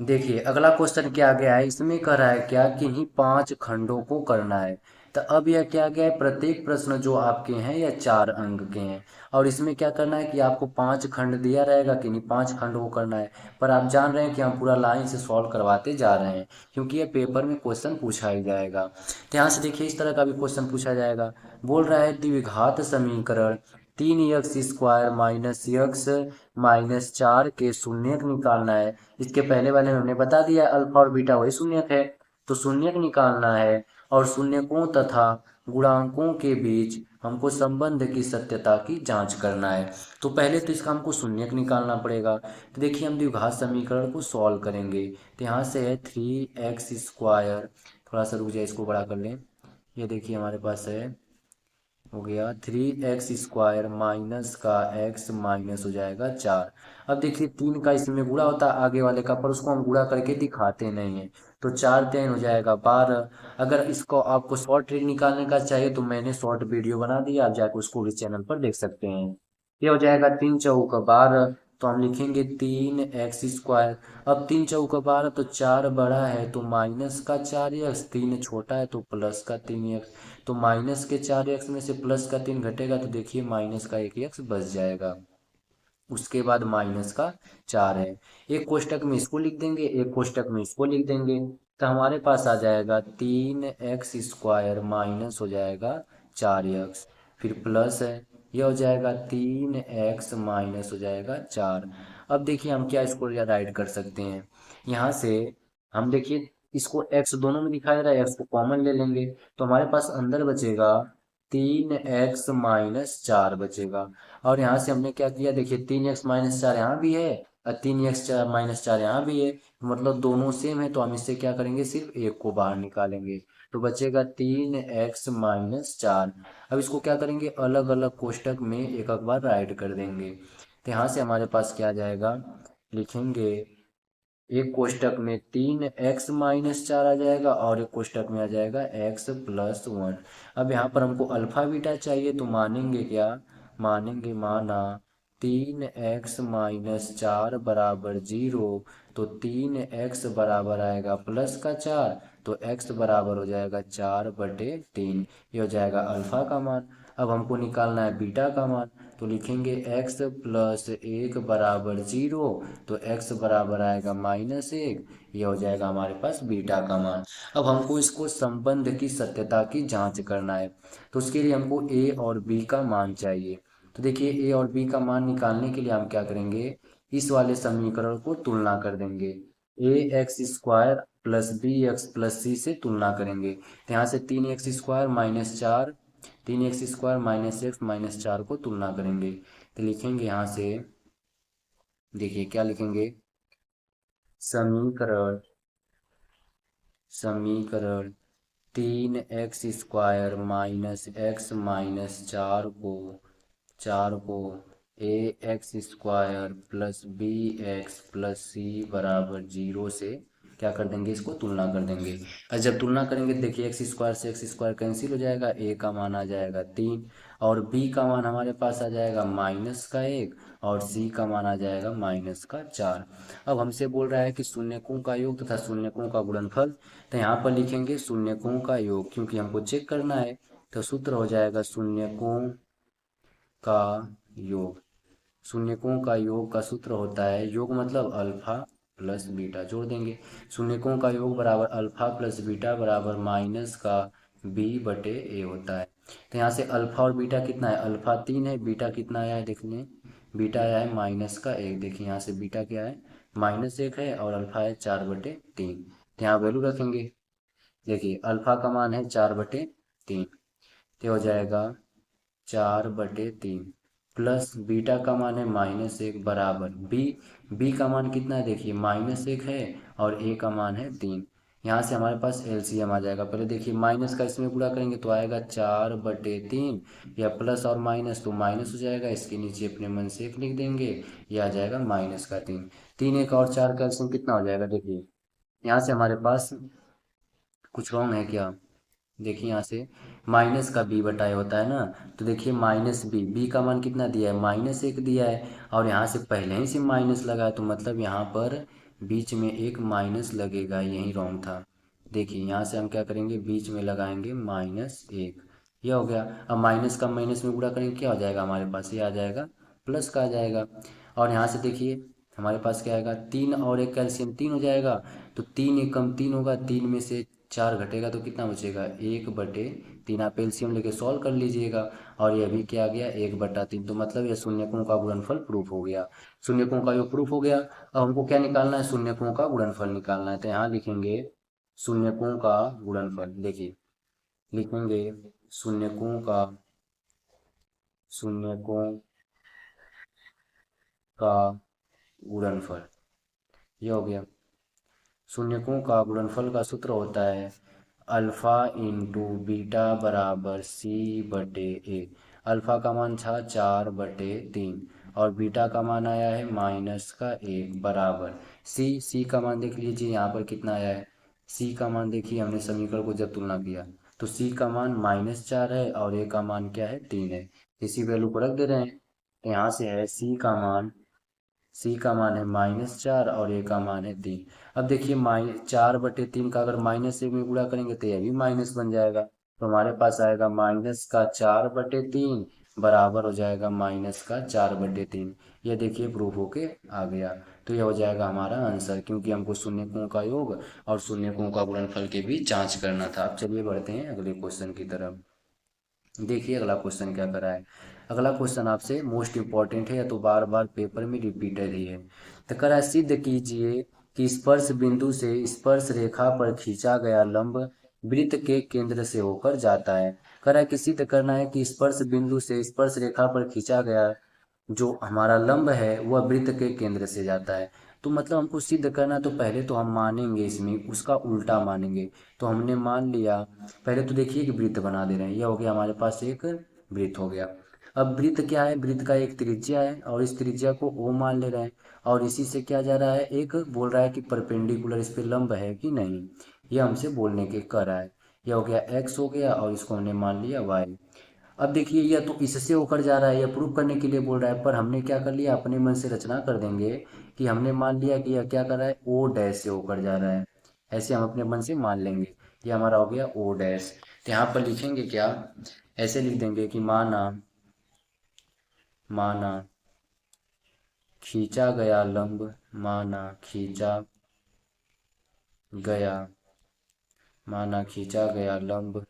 देखिए अगला क्वेश्चन क्या गया है, इसमें कह रहा है क्या, किन्हीं 5 खंडों को करना है। तो अब यह क्या गया है, प्रत्येक प्रश्न जो आपके हैं यह 4 अंक के हैं, और इसमें क्या करना है कि आपको 5 खंड दिया रहेगा, किन्हीं 5 खंडों को करना है। पर आप जान रहे हैं कि हम पूरा लाइन से सॉल्व करवाते जा रहे हैं, क्योंकि ये पेपर में क्वेश्चन पूछा ही जाएगा। तो यहाँ से देखिए इस तरह का भी क्वेश्चन पूछा जाएगा। बोल रहा है द्विघात समीकरण 3x² माइनस यक्स माइनस 4 के शून्यक निकालना है। इसके पहले वाले में हमने बता दिया अल्फा और बीटा वही शून्यक है, तो शून्यक निकालना है और शून्यकों तथा गुणांकों के बीच हमको संबंध की सत्यता की जांच करना है। तो पहले तो इसका हमको शून्यक निकालना पड़ेगा। तो देखिए हम द्विघात समीकरण को सॉल्व करेंगे। तो यहाँ से है 3x², थोड़ा सा रुक जाए इसको बड़ा कर लें। ये देखिए हमारे पास है, हो गया 3x² माइनस का x माइनस हो जाएगा 4। अब देखिए 3 का इसमें गुणा होता है आगे वाले का, पर उसको हम गुणा करके दिखाते नहीं हैं। तो 4×3 हो जाएगा 12। अगर इसको आपको शॉर्ट ट्रिक निकालने का चाहिए तो मैंने शॉर्ट वीडियो बना दिया, आप जाकर उसको इस चैनल पर देख सकते हैं। ये हो जाएगा 3×4=12। तो हम लिखेंगे 3x²। अब 3×4=12, तो 4 बड़ा है तो माइनस का 4x, 3 छोटा है तो प्लस का 3x। तो माइनस के 4x में से प्लस का 3 घटेगा तो देखिए माइनस का 1x बच जाएगा। उसके बाद माइनस का 4 है, एक कोष्टक में इसको लिख देंगे, एक कोष्टक में इसको लिख देंगे। तो हमारे पास आ जाएगा 3x² माइनस हो जाएगा 4x, फिर प्लस है, यह हो जाएगा 3x माइनस हो जाएगा 4। अब देखिए हम क्या इसको राइट कर सकते हैं। यहाँ से हम देखिए इसको x दोनों में दिखाई दे रहा है, x को कॉमन ले लेंगे तो हमारे पास अंदर बचेगा 3x माइनस 4 बचेगा। और यहाँ से हमने क्या किया, देखिए 3x माइनस 4 यहाँ भी है और 3x माइनस 4 यहाँ भी है, मतलब दोनों सेम है। तो हम इससे क्या करेंगे, सिर्फ एक को बाहर निकालेंगे तो बचेगा 3x माइनस 4। अब इसको क्या करेंगे, अलग अलग कोष्टक में एक एक बार राइट कर देंगे। तो यहाँ से हमारे पास क्या आ जाएगा, लिखेंगे एक कोष्टक में 3x माइनस 4 आ जाएगा और एक कोष्टक में आ जाएगा x+1। अब यहाँ पर हमको अल्फा बीटा चाहिए तो मानेंगे क्या, मानेंगे माना 3x माइनस 4 बराबर 0, तो 3x बराबर आएगा प्लस का 4, तो x बराबर हो जाएगा 4/3। ये हो जाएगा अल्फा का मान। अब हमको निकालना है बीटा का मान, तो लिखेंगे x+1 बराबर 0, तो x बराबर आएगा -1। ये हो जाएगा हमारे पास बीटा का मान। अब हमको इसको संबंध की सत्यता की जांच करना है, तो उसके लिए हमको a और b का मान चाहिए। तो देखिए a और b का मान निकालने के लिए हम क्या करेंगे, इस वाले समीकरण को तुलना कर देंगे, ax² plus bx plus c से तुलना करेंगे। तो यहाँ से 3x² minus 4, 3x² minus x minus 4 को तुलना करेंगे। तो लिखेंगे यहाँ से, देखिए क्या लिखेंगे, समीकरण समीकरण 3x² माइनस x माइनस 4 को ax² plus bx plus c बराबर 0 से क्या कर देंगे, इसको तुलना कर देंगे। और जब तुलना करेंगे देखिए x² से x² कैंसिल हो जाएगा, a का मान आ जाएगा 3 और b का मान हमारे पास आ जाएगा -1 और c का मान आ जाएगा -4। अब हमसे बोल रहा है कि शून्यकों का योग तथा शून्यकों का गुणनफल। तो यहाँ पर लिखेंगे शून्यकों का योग, क्योंकि हमको चेक करना है। तो सूत्र हो जाएगा शून्यकों का योग। शून्यकों का योग का सूत्र होता है, योग मतलब अल्फा प्लस बीटा, जोड़ देंगे। शून्यकों का योग बराबर अल्फा प्लस बीटा बराबर माइनस का b/a होता है। तो यहाँ से अल्फा और बीटा कितना है, अल्फा 3 है, बीटा कितना आया है देखने, बीटा आया है -1। देखिए यहाँ से बीटा क्या है, -1 है और अल्फा है 4/3। तो यहाँ वैल्यू रखेंगे, देखिए अल्फा का मान है 4/3, तो हो जाएगा 4/3 प्लस बीटा का मान है -1 बराबर बी का मान कितना है, देखिए -1 है और ए का मान है 3। यहाँ से हमारे पास एलसीएम आ जाएगा। पहले देखिए माइनस का इसमें गुणा करेंगे तो आएगा 4/3, या प्लस और माइनस तो माइनस हो जाएगा, इसके नीचे अपने मन से 1 लिख देंगे, यह आ जाएगा -3। 3 1 और 4 का एलसीएम कितना हो जाएगा, देखिए यहाँ से हमारे पास कुछ रॉन्ग है क्या, देखिए यहाँ से माइनस का b बटाए होता है ना, तो देखिए -b का मान कितना दिया है, -1 दिया है और यहाँ से पहले ही से माइनस लगा है, तो मतलब यहाँ पर बीच में एक माइनस लगेगा, यही रॉन्ग था। देखिए यहाँ से हम क्या करेंगे, बीच में लगाएंगे -1, यह हो गया। अब माइनस का माइनस में गुणा करेंगे क्या हो जाएगा, हमारे पास ये आ जाएगा प्लस का आ जाएगा। और यहाँ से देखिए हमारे पास क्या आएगा, 3 और 1 का एलसीएम 3 हो जाएगा, तो 3 एकम 3 होगा, 3 में से 4 घटेगा तो कितना बचेगा, 1/3। आप एलसीएम लेके सॉल्व कर लीजिएगा। और ये भी क्या आ गया, 1/3। तो मतलब ये शून्यकों का गुणनफल प्रूफ हो गया। शून्यकों का जो प्रूफ हो गया, अब हमको क्या निकालना है, शून्यकों का गुणनफल निकालना है। तो यहाँ लिखेंगे शून्यकों का गुणनफल। देखिए लिखेंगे शून्यकों का शून्यकों का गुणनफल, ये हो गया। शून्यकों का गुणनफल का सूत्र होता है अल्फा इंटू बीटा बराबर C/A। अल्फा का मान था 4/3 और बीटा का मान आया है -1 बराबर सी का मान देख लीजिए यहाँ पर कितना आया है। सी का मान देखिए, हमने समीकरण को जब तुलना किया तो सी का मान -4 है और ए का मान क्या है, 3 है। इसी वैल्यू को रख दे रहे हैं। तो यहाँ से है सी का मान है -4 और ए का मान है 3। अब देखिए 4/3 का अगर -1 में गुणा करेंगे तो यह भी माइनस बन जाएगा। तो हमारे पास आएगा -4/3 बराबर हो जाएगा -4/3। ये देखिए प्रूफ होके आ गया। तो यह हो जाएगा हमारा आंसर, क्योंकि हमको शून्यकों का योग और शून्यकों का गुणनफल के भी जांच करना था। अब चलिए बढ़ते हैं अगले क्वेश्चन की तरफ। देखिए अगला क्वेश्चन क्या करा है। अगला क्वेश्चन आपसे मोस्ट इम्पॉर्टेंट है, या तो बार बार पेपर में रिपीटेड ही है। तो करा सिद्ध कीजिए कि स्पर्श बिंदु से स्पर्श रेखा पर खींचा गया लंब वृत्त के केंद्र से होकर जाता है। करा कि सिद्ध करना है कि स्पर्श बिंदु से स्पर्श रेखा पर खींचा गया जो हमारा लंब है वह वृत्त के केंद्र से जाता है। तो मतलब हमको सिद्ध करना, तो पहले तो हम मानेंगे इसमें उसका उल्टा मानेंगे। तो हमने मान लिया, पहले तो देखिए कि वृत्त बना दे रहे हैं। यह हो गया हमारे पास एक वृत्त हो गया। अब वृत्त क्या है, वृत्त का एक त्रिज्या है और इस त्रिज्या को ओ मान ले रहे हैं। और इसी से क्या जा रहा है, एक बोल रहा है कि परपेंडिकुलर इस पे लंब है कि नहीं, यह हमसे बोलने के कर रहा है। यह हो गया एक्स हो गया और इसको हमने मान लिया वाई। अब देखिए यह तो इससे होकर जा रहा है, यह प्रूव करने के लिए बोल रहा है, पर हमने क्या कर लिया, अपने मन से रचना कर देंगे कि हमने मान लिया कि यह क्या कर रहा है, ओ डैश से होकर जा रहा है। ऐसे हम अपने मन से मान लेंगे। ये हमारा हो गया ओ डैश। तो यहाँ पर लिखेंगे क्या, ऐसे लिख देंगे कि माना माना खींचा गया लंब, माना खींचा गया माना खींचा गया लंब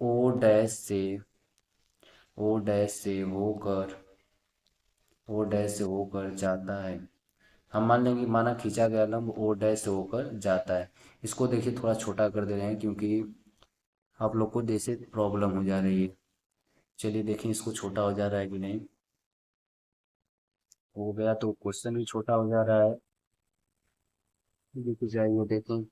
ओ डैश से ओ डैश से होकर ओ डैश से होकर जाता है। हम मान लेंगे माना खींचा गया लंब ओ डैश से होकर जाता है। इसको देखिए थोड़ा छोटा कर दे रहे हैं, क्योंकि आप लोग को जैसे प्रॉब्लम हो जा रही है। चलिए देखें इसको छोटा हो जा रहा है कि नहीं। हो गया, तो क्वेश्चन भी छोटा हो जा रहा है। देखिए जाइए देखें,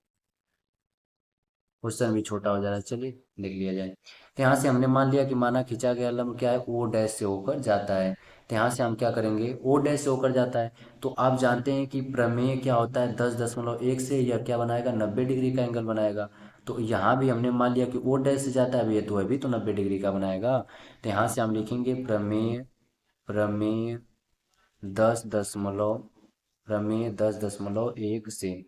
क्वेश्चन भी छोटा हो जा रहा है। चलिए देख लिया जाए। तो यहाँ से हमने मान लिया कि माना खींचा गया लंब क्या है, ओ डैश से होकर जाता है। तो यहाँ से हम क्या करेंगे, ओ डैश से होकर जाता है। तो आप जानते हैं कि प्रमेय क्या होता है, 10.1 से यह क्या बनाएगा, 90 डिग्री का एंगल बनाएगा। तो यहाँ भी हमने मान लिया कि ओ डैश से जाता है, अभी ये तो अभी तो 90 डिग्री का बनाएगा। तो यहाँ से हम लिखेंगे प्रमेय प्रमेय 10 दशमलव प्रमेय 10.1 से।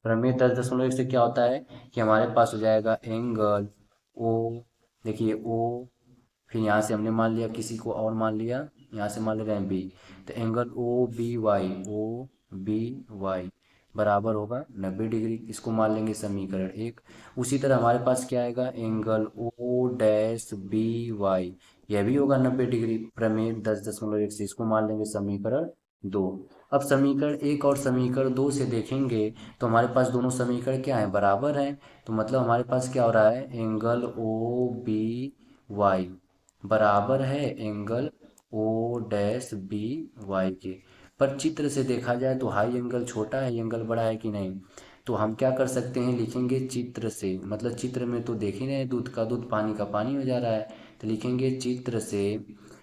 प्रमेय 10.1 से क्या होता है कि हमारे पास हो जाएगा एंगल ओ। देखिए ओ, फिर यहाँ से हमने मान लिया किसी को और मान लिया, यहाँ से मान ले रहे हैं बी। तो एंगल ओ बी वाई बराबर होगा 90 डिग्री। इसको मान लेंगे समीकरण 1। उसी तरह हमारे पास क्या आएगा, angle o dash b y, यह भी होगा 90 डिग्री। प्रमेय 10.1 से इसको मान लेंगे समीकरण 2। अब समीकरण 1 और समीकरण 2 से देखेंगे तो हमारे पास दोनों समीकरण क्या है, बराबर हैं। तो मतलब हमारे पास क्या हो रहा है, एंगल ओ बी वाई बराबर है angle o dash b y के। पर चित्र से देखा जाए तो हाई एंगल छोटा है, एंगल बड़ा है कि नहीं। तो हम क्या कर सकते हैं, लिखेंगे चित्र से, मतलब चित्र में तो देख ही रहे हैं, दूध का दूध पानी का पानी हो जा रहा है। तो लिखेंगे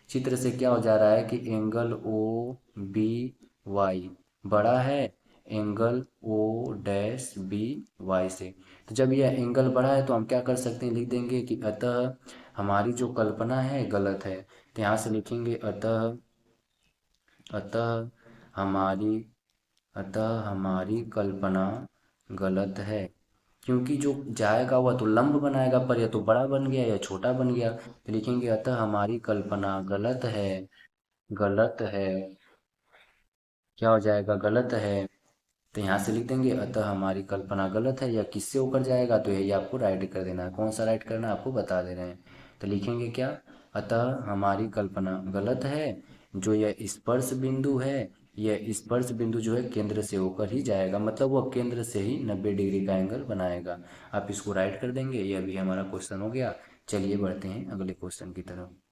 चित्र से क्या हो जा रहा है कि एंगल ओ बी वाई बड़ा है angle o dash b y से। तो जब यह एंगल बड़ा है तो हम क्या कर सकते हैं, लिख देंगे कि अतः हमारी जो कल्पना है गलत है। तो यहाँ से लिखेंगे अतः अतः हमारी अतः हमारी कल्पना गलत है। क्योंकि जो जाएगा वह तो लंब बनाएगा, पर यह तो बड़ा बन गया या छोटा बन गया। तो लिखेंगे अतः हमारी कल्पना गलत है। क्या हो जाएगा, गलत है। तो यहाँ से लिख देंगे अतः हमारी कल्पना गलत है, या किससे होकर जाएगा, तो यही आपको राइट कर देना है। कौन सा राइट करना है आपको बता दे रहे हैं। तो लिखेंगे क्या, अतः हमारी कल्पना गलत है, जो यह स्पर्श बिंदु है, यह स्पर्श बिंदु जो है केंद्र से होकर ही जाएगा, मतलब वह केंद्र से ही 90 डिग्री का एंगल बनाएगा। आप इसको राइट कर देंगे। यह भी हमारा क्वेश्चन हो गया। चलिए बढ़ते हैं अगले क्वेश्चन की तरफ।